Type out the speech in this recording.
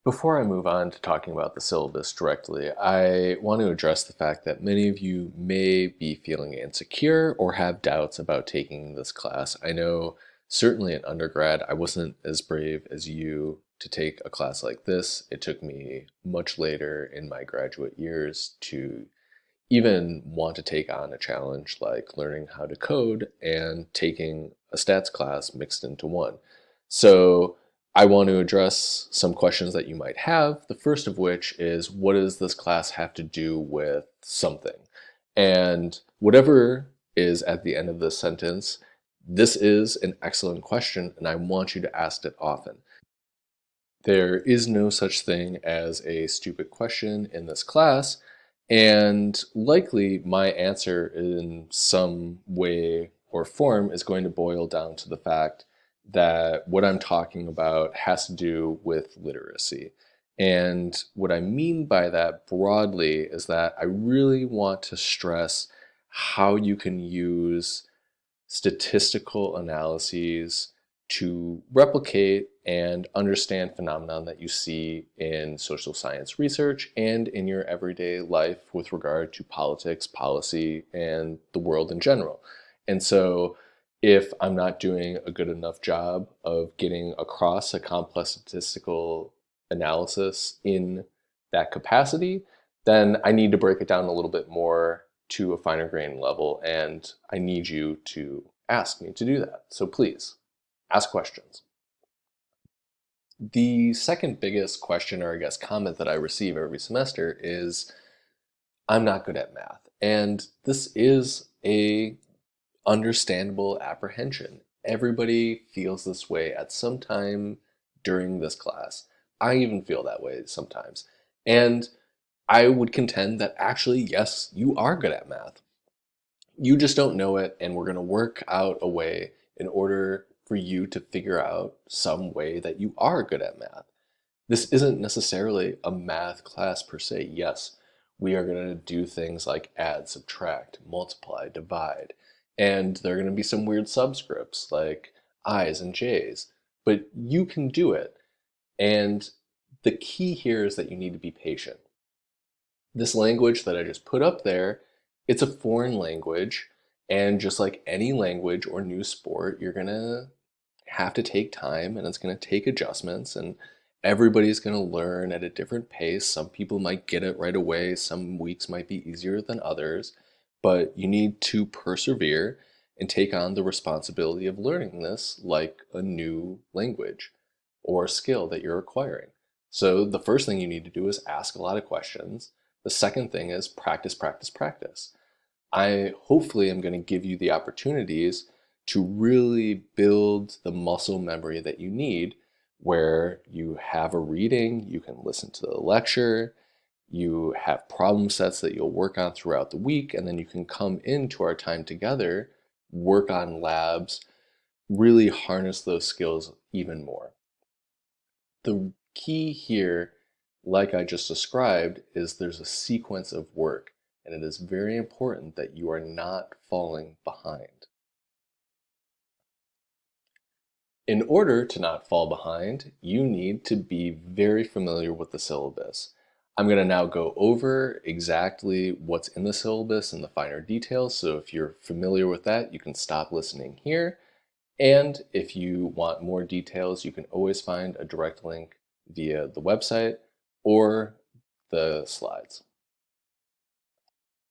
Before I move on to talking about the syllabus directly, I want to address the fact that many of you may be feeling insecure or have doubts about taking this class. I know certainly in undergrad, I wasn't as brave as you to take a class like this. It took me much later in my graduate years to even want to take on a challenge like learning how to code and taking a stats class mixed into one. So I want to address some questions that you might have. The first of which is, what does this class have to do with something? And whatever is at the end of this sentence, this is an excellent question, and I want you to ask it often. There is no such thing as a stupid question in this class, and likely my answer in some way or form is going to boil down to the fact that what I'm talking about has to do with literacy. And what I mean by that broadly is that I really want to stress how you can use statistical analyses to replicate and understand phenomena that you see in social science research and in your everyday life with regard to politics, policy, and the world in general. And so if I'm not doing a good enough job of getting across a complex statistical analysis in that capacity, then I need to break it down a little bit more to a finer grain level, and I need you to ask me to do that. So please, ask questions. The second biggest question, or I guess comment, that I receive every semester is, I'm not good at math. And this is a understandable apprehension. Everybody feels this way at some time during this class. I even feel that way sometimes. And I would contend that actually, yes, you are good at math. You just don't know it, and we're going to work out a way in order for you to figure out some way that you are good at math. This isn't necessarily a math class per se. Yes, we are going to do things like add, subtract, multiply, divide, and there are going to be some weird subscripts like i's and j's, but you can do it. And the key here is that you need to be patient. This language that I just put up there, it's a foreign language, and just like any language or new sport, you're gonna have to take time, and it's gonna take adjustments, and everybody's gonna learn at a different pace. Some people might get it right away, some weeks might be easier than others, but you need to persevere and take on the responsibility of learning this like a new language or skill that you're acquiring. So the first thing you need to do is ask a lot of questions. The second thing is practice, practice, practice. I hopefully am going to give you the opportunities to really build the muscle memory that you need, where you have a reading, you can listen to the lecture, you have problem sets that you'll work on throughout the week, and then you can come into our time together, work on labs, really harness those skills even more. The key here, like I just described, is there's a sequence of work, and it is very important that you are not falling behind. In order to not fall behind, you need to be very familiar with the syllabus. I'm going to now go over exactly what's in the syllabus and the finer details, so if you're familiar with that, you can stop listening here. And if you want more details, you can always find a direct link via the website or the slides.